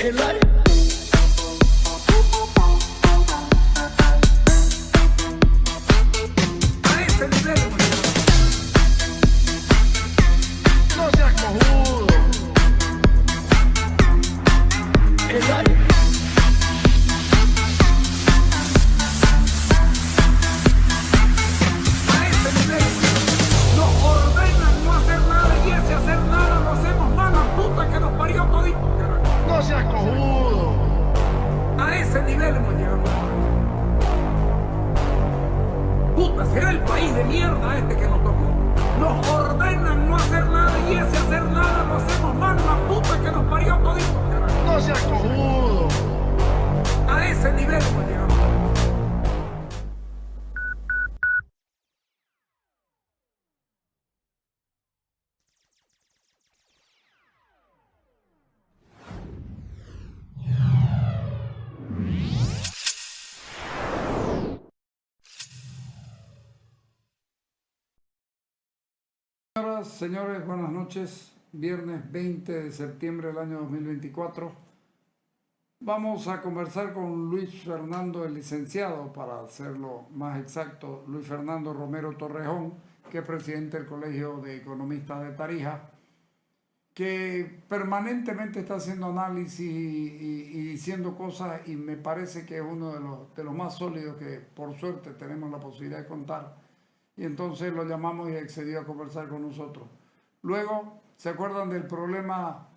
El aire. A ese nivel, no seas cojudo. El aire. A ese nivel. Nos ordenan no hacer nada y ese hacer nada lo hacemos mal, la puta que nos parió todito. No seas cojudo. A ese nivel hemos llegado. Puta, será el país de mierda este que nos tocó. Nos ordenan no hacer nada y ese hacer nada lo hacemos mal, la puta que nos parió todito. No seas cojudo. A ese nivel hemos llegado. Señoras, señores, buenas noches. Viernes 20 de septiembre del año 2024. Vamos a conversar con Luis Fernando, el licenciado, para hacerlo más exacto, Luis Fernando Romero Torrejón, que es presidente del Colegio de Economistas de Tarija, que permanentemente está haciendo análisis y diciendo cosas, y me parece que es uno de los más sólidos que por suerte tenemos la posibilidad de contar. Y entonces lo llamamos y accedió a conversar con nosotros. Luego, ¿se acuerdan del problema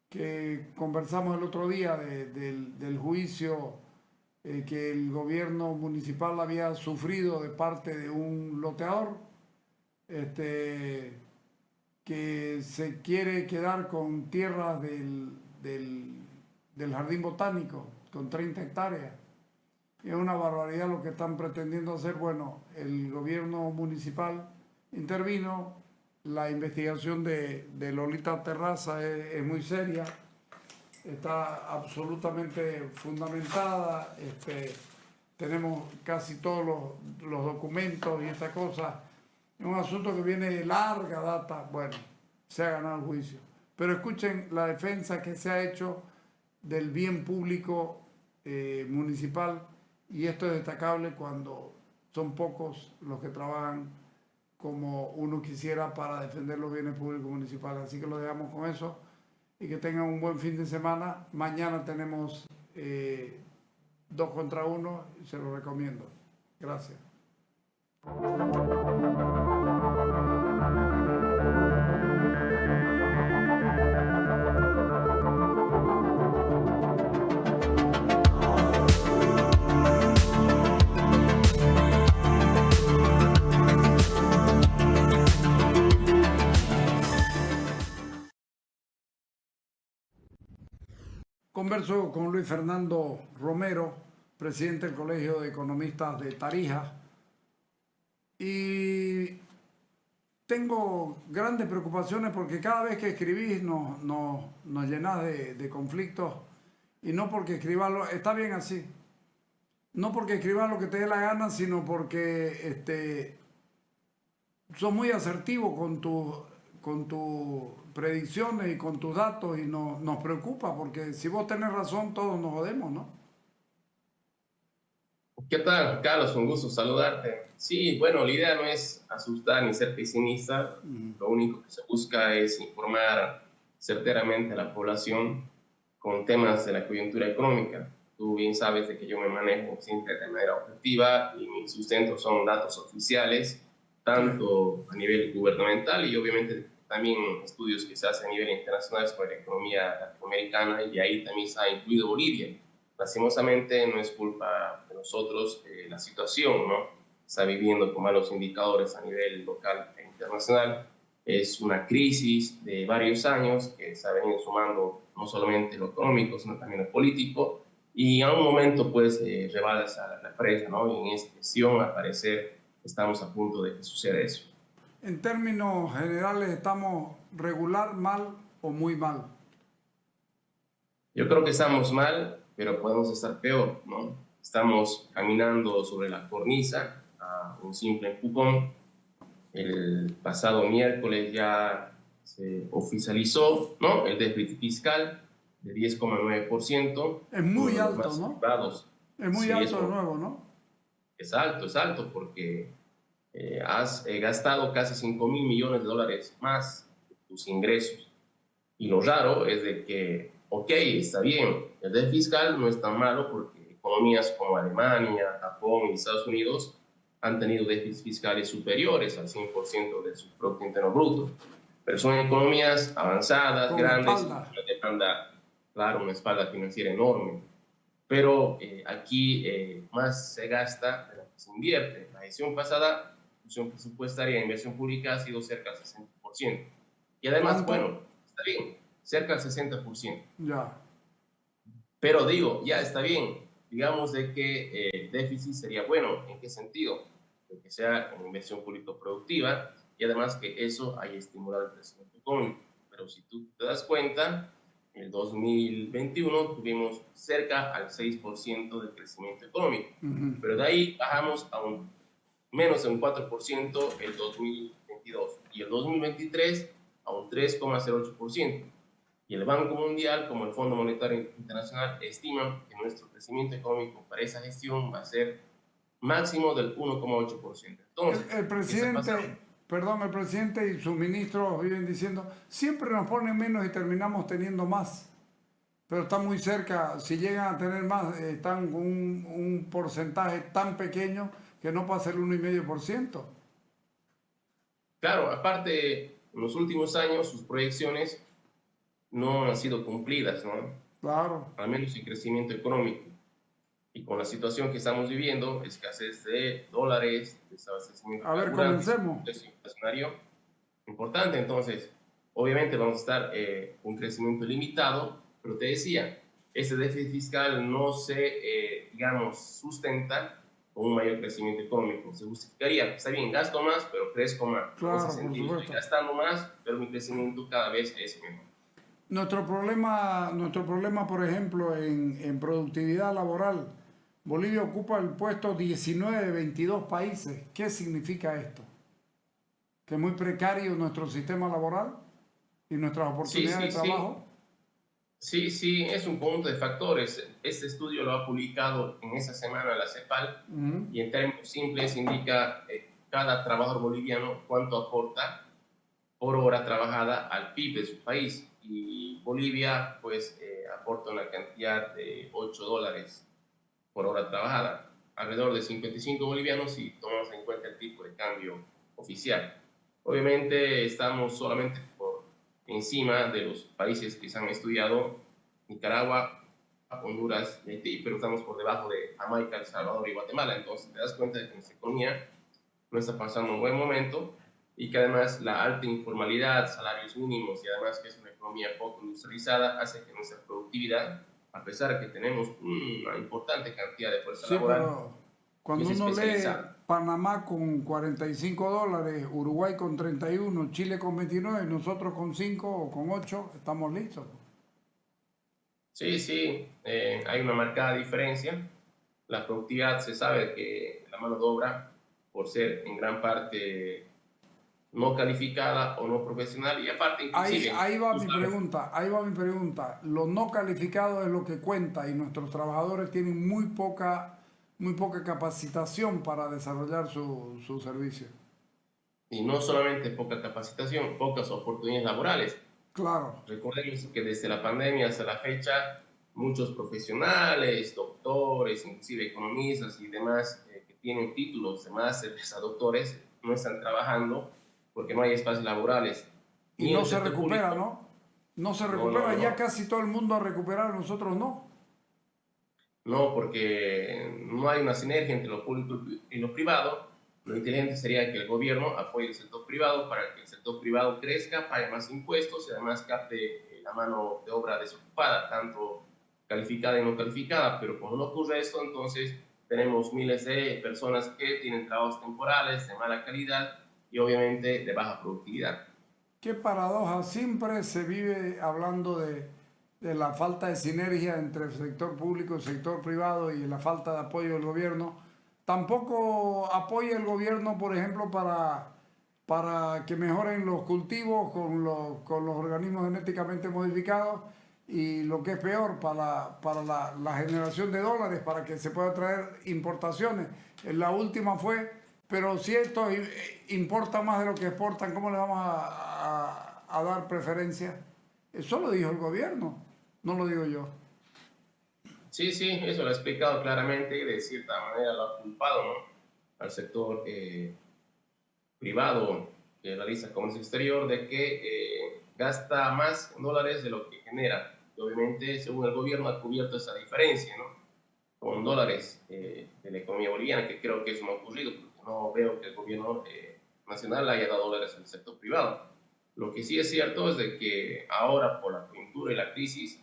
que conversamos el otro día del juicio que el gobierno municipal había sufrido de parte de un loteador que se quiere quedar con tierras del jardín botánico, con 30 hectáreas? Es una barbaridad lo que están pretendiendo hacer. Bueno, el gobierno municipal intervino, la investigación de Lolita Terraza es muy seria, está absolutamente fundamentada, tenemos casi todos los documentos y esta cosa. Es un asunto que viene de larga data. Bueno, se ha ganado el juicio. Pero escuchen la defensa que se ha hecho del bien público municipal. Y esto es destacable cuando son pocos los que trabajan como uno quisiera para defender los bienes públicos municipales. Así que lo dejamos con eso y que tengan un buen fin de semana. Mañana tenemos 2 contra 1 y se lo recomiendo. Gracias. Converso con Luis Fernando Romero, presidente del Colegio de Economistas de Tarija, y tengo grandes preocupaciones porque cada vez que escribís nos llenás de conflictos, y no porque escribas está bien así, no porque escribas lo que te dé la gana, sino porque sos muy asertivo con tus predicciones y con tus datos, y nos preocupa porque si vos tenés razón todos nos jodemos, ¿no? ¿Qué tal, Carlos? Un gusto saludarte. Sí, bueno, la idea no es asustar ni ser pesimista. Lo único que se busca es informar certeramente a la población con temas de la coyuntura económica. Tú bien sabes de que yo me manejo siempre de manera objetiva y mis sustentos son datos oficiales, tanto a nivel gubernamental y obviamente también estudios que se hacen a nivel internacional sobre la economía latinoamericana, y ahí también se ha incluido Bolivia. Lastimosamente no es culpa de nosotros la situación, ¿no? Está viviendo con malos indicadores a nivel local e internacional. Es una crisis de varios años que se ha venido sumando no solamente lo económico, sino también lo político, y a un momento pues rebalsa la presa, ¿no? Y en esta gestión, al parecer, estamos a punto de que suceda eso. En términos generales, ¿estamos regular, mal o muy mal? Yo creo que estamos mal, pero podemos estar peor, ¿no? Estamos caminando sobre la cornisa a un simple empujón. El pasado miércoles ya se oficializó, ¿no?, el déficit fiscal de 10,9%. Es muy uno de los alto, más ¿no? elevados. Es muy Sí, alto de nuevo, ¿no? es alto, porque has gastado casi 5.000 millones de dólares más de tus ingresos. Y lo raro es de que, ok, está bien, el déficit fiscal no es tan malo porque economías como Alemania, Japón y Estados Unidos han tenido déficits fiscales superiores al 100% de su Producto Interno Bruto. Pero son economías avanzadas, Con grandes, espalda. una demanda, claro, una espalda financiera enorme. Pero aquí más se gasta de lo que se invierte. La gestión pasada, la función presupuestaria de inversión pública ha sido cerca del 60%. Y además, ¿Cuánto? bueno, está bien, cerca del 60%. Ya. Pero digo, ya está bien, digamos de que el déficit sería bueno. ¿En qué sentido? De que sea en inversión público-productiva y además que eso haya estimulado el crecimiento económico. Pero si tú te das cuenta, en el 2021 tuvimos cerca al 6% de crecimiento económico, pero de ahí bajamos a menos de un 4% el 2022 y el 2023 a un 3,08%. Y el Banco Mundial, como el Fondo Monetario Internacional, estiman que nuestro crecimiento económico para esa gestión va a ser máximo del 1,8%. Entonces, El presidente, perdón, el presidente y sus ministros viven diciendo, siempre nos ponen menos y terminamos teniendo más. Pero están muy cerca, si llegan a tener más, están con un porcentaje tan pequeño que no pasa el 1,5%. Claro, aparte, en los últimos años sus proyecciones no han sido cumplidas, ¿no? Claro. Al menos en crecimiento económico. Y con la situación que estamos viviendo, escasez de dólares, desabastecimiento A ver, de carburantes, comencemos. un inflacionario importante. Entonces, obviamente vamos a estar con un crecimiento limitado, pero te decía, ese déficit fiscal no se, digamos, sustenta con un mayor crecimiento económico. Se justificaría, está bien, gasto más, pero crezco más. Claro, en ese sentido, por estoy supuesto. gastando más, pero mi crecimiento cada vez es menor. Nuestro problema, por ejemplo, en productividad laboral, Bolivia ocupa el puesto 19 de 22 países. ¿Qué significa esto? Que es muy precario nuestro sistema laboral y nuestras oportunidades de trabajo. Sí, es un conjunto de factores. Este estudio lo ha publicado en esa semana la CEPAL y en términos simples indica cada trabajador boliviano cuánto aporta por hora trabajada al PIB de su país. Y Bolivia pues aporta una cantidad de $8 por hora trabajada, alrededor de 55 bolivianos si tomamos en cuenta el tipo de cambio oficial. Obviamente estamos solamente por encima de los países que se han estudiado, Nicaragua, Honduras y Haití, pero estamos por debajo de Jamaica, El Salvador y Guatemala. Entonces te das cuenta de que nuestra economía no está pasando un buen momento y que además la alta informalidad, salarios mínimos y además que es una economía poco industrializada hace que nuestra productividad, a pesar de que tenemos una importante cantidad de fuerza laboral, pero cuando uno lee Panamá con $45, Uruguay con 31, Chile con 29, nosotros con 5 o con 8, estamos listos. Sí, hay una marcada diferencia. La productividad se sabe que la mano de obra, por ser en gran parte no calificada o no profesional, y aparte inclusive... Ahí va mi pregunta. Lo no calificado es lo que cuenta y nuestros trabajadores tienen muy poca capacitación para desarrollar su servicio. Y no solamente poca capacitación, pocas oportunidades laborales. Claro. Recordemos que desde la pandemia hasta la fecha, muchos profesionales, doctores, inclusive economistas y demás que tienen títulos de másteres a doctores, no están trabajando porque no hay espacios laborales. Y no se recupera, ¿no? No se recupera, no. Ya casi todo el mundo ha recuperado, nosotros no. No, porque no hay una sinergia entre lo público y lo privado. Lo inteligente sería que el gobierno apoye el sector privado para que el sector privado crezca, pague más impuestos y además capte la mano de obra desocupada, tanto calificada y no calificada. Pero cuando no ocurre esto, entonces tenemos miles de personas que tienen trabajos temporales de mala calidad y obviamente de baja productividad. Qué paradoja, siempre se vive hablando de la falta de sinergia entre el sector público y el sector privado y la falta de apoyo del gobierno. Tampoco apoya el gobierno, por ejemplo, para que mejoren los cultivos con los organismos genéticamente modificados y lo que es peor, para la generación de dólares, para que se pueda traer importaciones. La última fue, pero si esto importa más de lo que exportan, ¿cómo le vamos a dar preferencia? Eso lo dijo el gobierno, no lo digo yo. Sí, sí, eso lo ha explicado claramente y de cierta manera lo ha culpado, ¿no?, al sector privado que realiza comercio exterior de que gasta más en dólares de lo que genera. Y obviamente, según el gobierno, ha cubierto esa diferencia, ¿no?, con dólares de la economía boliviana, que creo que eso no ha ocurrido, porque no veo que el gobierno nacional haya dado dólares al sector privado. Lo que sí es cierto es de que ahora, por la coyuntura y la crisis,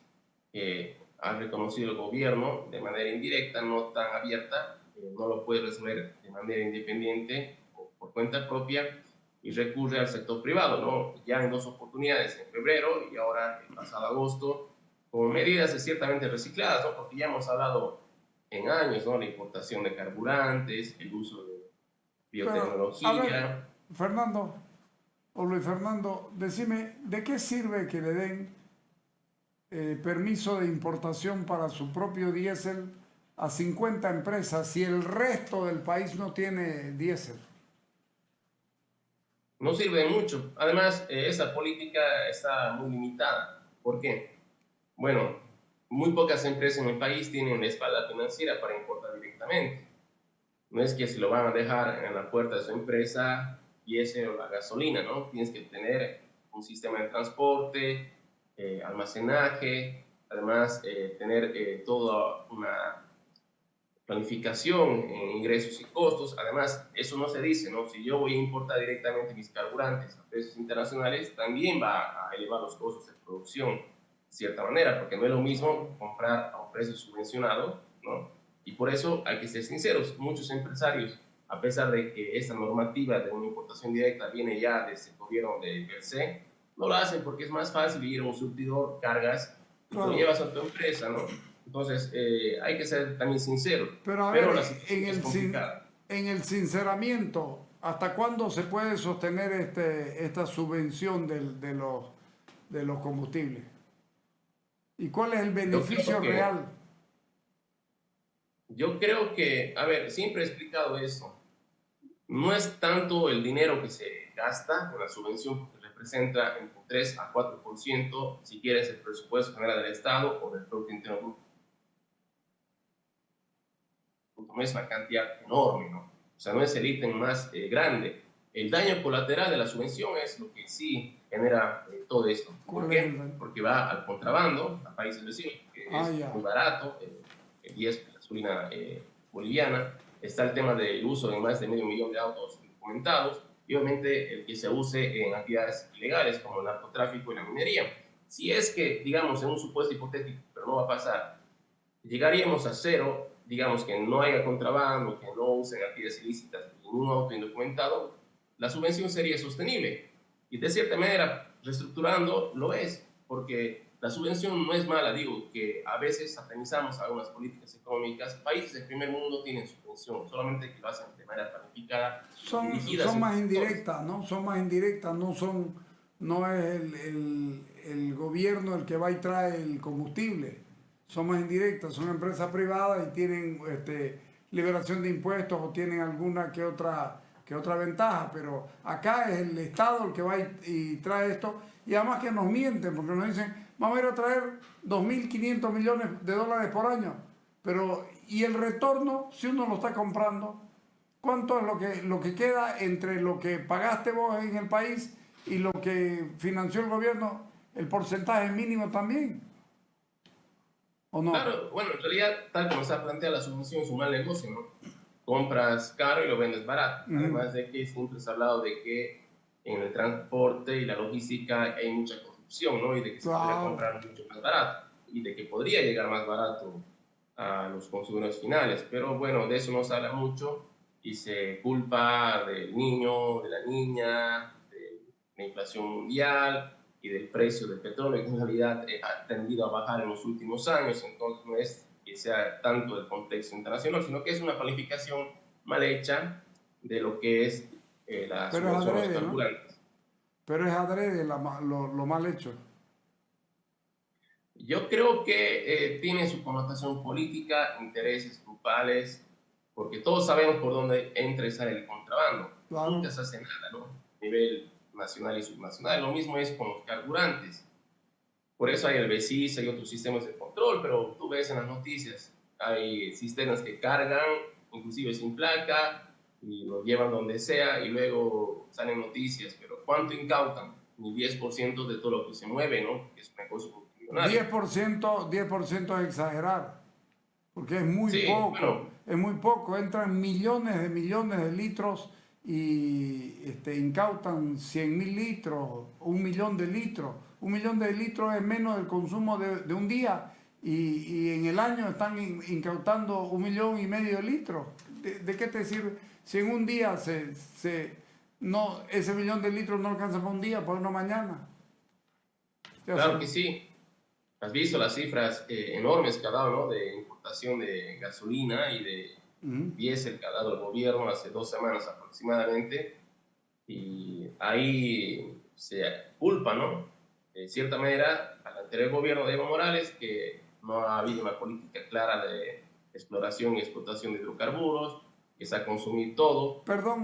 ha reconocido el gobierno de manera indirecta, no tan abierta, no lo puede resolver de manera independiente o por cuenta propia, y recurre al sector privado, ¿no?, ya en 2 oportunidades, en febrero y ahora el pasado agosto, con medidas ciertamente recicladas, ¿no?, porque ya hemos hablado en años, ¿no?, la importación de carburantes, el uso de biotecnología. Pero, a ver, Fernando, o Luis Fernando, decime, ¿de qué sirve que le den permiso de importación para su propio diésel a 50 empresas si el resto del país no tiene diésel? No sirve de mucho. Además, esa política está muy limitada. ¿Por qué? Bueno, muy pocas empresas en el país tienen la espalda financiera para importar directamente. No es que se lo van a dejar en la puerta de su empresa diésel o la gasolina, ¿no? Tienes que tener un sistema de transporte, almacenaje, además tener toda una planificación en ingresos y costos. Además, eso no se dice, ¿no? Si yo voy a importar directamente mis carburantes a precios internacionales, también va a elevar los costos de producción de cierta manera, porque no es lo mismo comprar a un precio subvencionado, ¿no? Y por eso hay que ser sinceros, muchos empresarios, a pesar de que esta normativa de una importación directa viene ya desde el gobierno de per se, no lo hacen porque es más fácil ir a un surtidor, cargas y lo llevas a tu empresa, ¿no? Entonces, hay que ser también sincero. Pero a ver, la situación es complicada. En el sinceramiento, ¿hasta cuándo se puede sostener esta subvención de los combustibles? ¿Y cuál es el beneficio real? Yo creo que, a ver, siempre he explicado eso. No es tanto el dinero que se gasta con la subvención, porque representa entre 3 a 4%, si quieres, el presupuesto general del Estado o del Producto Interno Bruto. No es una cantidad enorme, ¿no? O sea, no es el ítem más grande. El daño colateral de la subvención es lo que sí genera todo esto. ¿Por qué? Porque va al contrabando, a países vecinos, que es muy barato, el 10 de gasolina boliviana. Está el tema del uso de más de 500.000 de autos documentados y obviamente el que se use en actividades ilegales como el narcotráfico y la minería. Si es que, digamos, en un supuesto hipotético, pero no va a pasar, llegaríamos a cero, digamos que no haya contrabando, que no usen actividades ilícitas, ningún auto indocumentado, la subvención sería sostenible. Y de cierta manera, reestructurando, lo es, porque la subvención no es mala, digo que a veces satanizamos algunas políticas económicas. Países del primer mundo tienen subvención, solamente que lo hacen de manera planificada. Son más indirectas, ¿no? Son más indirectas, no es el gobierno el que va y trae el combustible. Son más indirectas, son empresas privadas y tienen liberación de impuestos o tienen alguna que otra ventaja, pero acá es el Estado el que va y trae esto, y además que nos mienten porque nos dicen vamos a ir a traer 2.500 millones de dólares por año, pero ¿y el retorno si uno lo está comprando? ¿Cuánto es lo que queda entre lo que pagaste vos en el país y lo que financió el gobierno? El porcentaje mínimo también, ¿o no? Claro, bueno, en realidad, tal como se ha planteado, la subvención es un mal negocio, ¿no? Compras caro y lo vendes barato. Además de que siempre se ha hablado de que en el transporte y la logística hay mucha corrupción, ¿no? Y de que se puede comprar mucho más barato y de que podría llegar más barato a los consumidores finales. Pero bueno, de eso no se habla mucho y se culpa del niño, de la niña, de la inflación mundial y del precio del petróleo, que en realidad ha tendido a bajar en los últimos años. Entonces no es que sea tanto del contexto internacional, sino que es una planificación mal hecha de lo que es la subvención de los carburantes. ¿No? Pero es adrede lo mal hecho. Yo creo que tiene su connotación política, intereses grupales, porque todos sabemos por dónde entra y sale el contrabando. Claro. Nunca se hace nada, ¿no? A nivel nacional y subnacional. Lo mismo es con los carburantes. Por eso hay el BESIS, hay otros sistemas de control, pero tú ves en las noticias, hay sistemas que cargan, inclusive sin placa, y lo llevan donde sea, y luego salen noticias, pero ¿cuánto incautan? Ni 10% de todo lo que se mueve, ¿no? Es un negocio multimillonario. 10% es exagerar, porque es muy poco, bueno, es muy poco. Entran millones de litros y incautan 100.000 litros, 1.000.000 de litros. 1.000.000 de litros es menos del consumo de un día, y en el año están incautando 1,5 millones de litros. ¿De qué te sirve? Si en un día ese 1,000,000 de litros no alcanza para un día, para una mañana. Claro que sí. Has visto las cifras enormes que ha dado, ¿no? De importación de gasolina y de diésel que ha dado el gobierno hace 2 semanas aproximadamente. Y ahí se culpa, ¿no? De cierta manera, al anterior gobierno de Evo Morales, que no ha habido una política clara de exploración y explotación de hidrocarburos, que se ha consumido todo. Perdón,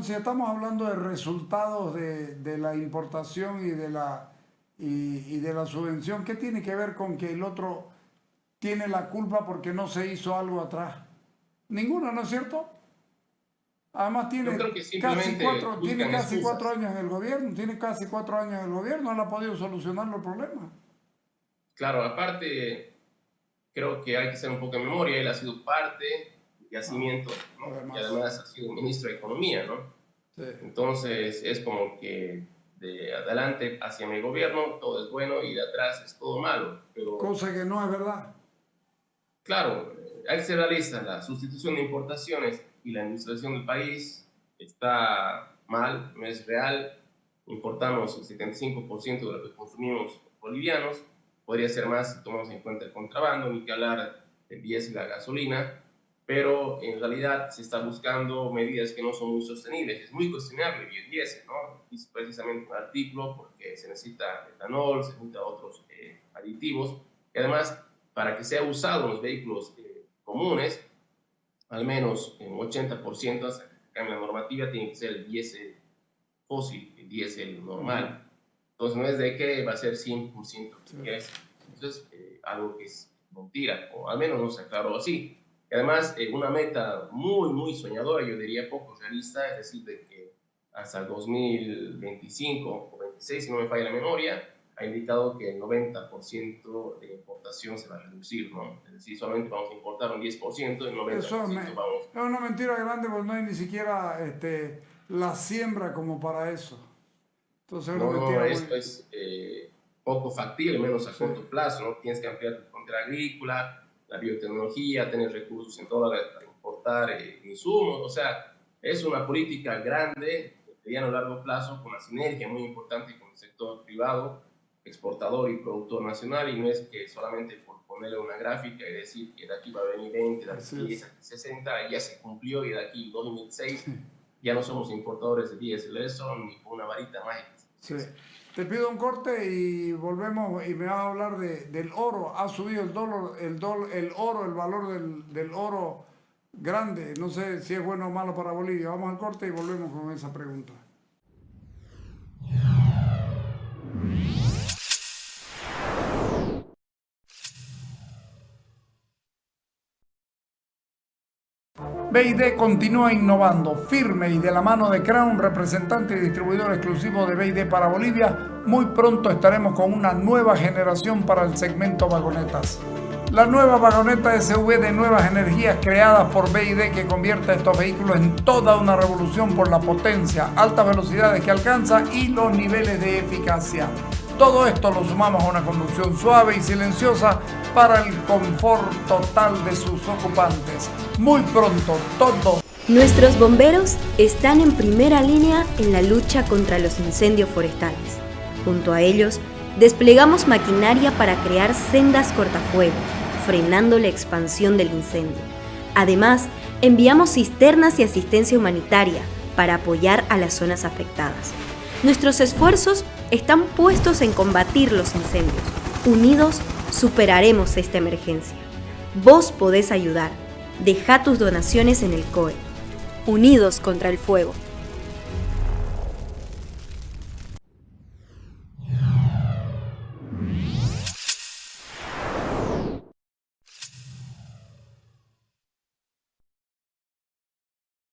si estamos hablando de resultados de la importación y de la subvención, ¿qué tiene que ver con que el otro tiene la culpa porque no se hizo algo atrás? Ninguna, ¿no es cierto? Además tiene casi 4 años en el gobierno, no ha podido solucionar los problemas. Claro, aparte, creo que hay que hacer un poco de memoria. Él ha sido parte de Yacimiento, ¿no? Y además ha sido ministro de Economía, ¿no? Sí. Entonces es como que de adelante hacia mi gobierno todo es bueno y de atrás es todo malo. Pero, cosa que no es verdad. Claro, hay que ser realista. La sustitución de importaciones y la industrialización del país está mal, no es real. Importamos el 75% de lo que consumimos bolivianos. Podría ser más si tomamos en cuenta el contrabando, ni que hablar del diésel y la gasolina, pero en realidad se está buscando medidas que no son muy sostenibles. Es muy cuestionable el biodiesel, ¿no? Es precisamente un artículo porque se necesita etanol, se necesitan otros aditivos, y además, para que sea usado en los vehículos comunes, al menos en 80%, hasta que cambie la normativa, tiene que ser el diésel fósil, el diésel normal. Entonces no es de que va a ser 100% diésel. Entonces, algo que es mentira, o al menos no se aclaró así. Y además, una meta muy, muy soñadora, yo diría poco realista, es decir, de que hasta el 2025 o 26, si no me falla la memoria, ha indicado que el 90% de importación se va a reducir, ¿no? Es decir, solamente vamos a importar un 10%, el 90% vamos... Es una mentira grande, porque no hay ni siquiera la siembra como para eso. Entonces, esto es poco factible, menos a corto plazo, ¿no? Tienes que ampliar tu frontera agrícola, la biotecnología, tener recursos en dólares para importar insumos. O sea, es una política grande, de mediano a largo plazo, con una sinergia muy importante con el sector privado, exportador y productor nacional, y no es que solamente por ponerle una gráfica y decir que de aquí va a venir 20, de aquí 10, 60, ya se cumplió, y de aquí 2006 ya no somos importadores de diésel, eso ni con una varita mágica. Sí. Te pido un corte y volvemos, y me vas a hablar del oro. Ha subido el valor del oro grande. No sé si es bueno o malo para Bolivia. Vamos al corte y volvemos con esa pregunta. BID continúa innovando, firme y de la mano de Crown, representante y distribuidor exclusivo de BID para Bolivia. Muy pronto estaremos con una nueva generación para el segmento vagonetas. La nueva vagoneta SUV de nuevas energías creada por BID, que convierte a estos vehículos en toda una revolución por la potencia, altas velocidades que alcanza y los niveles de eficacia. Todo esto lo sumamos a una conducción suave y silenciosa para el confort total de sus ocupantes. Muy pronto, todo. Nuestros bomberos están en primera línea en la lucha contra los incendios forestales. Junto a ellos, desplegamos maquinaria para crear sendas cortafuego, frenando la expansión del incendio. Además, enviamos cisternas y asistencia humanitaria para apoyar a las zonas afectadas. Nuestros esfuerzos están puestos en combatir los incendios. Unidos, superaremos esta emergencia. Vos podés ayudar. Deja tus donaciones en el COE. Unidos contra el fuego.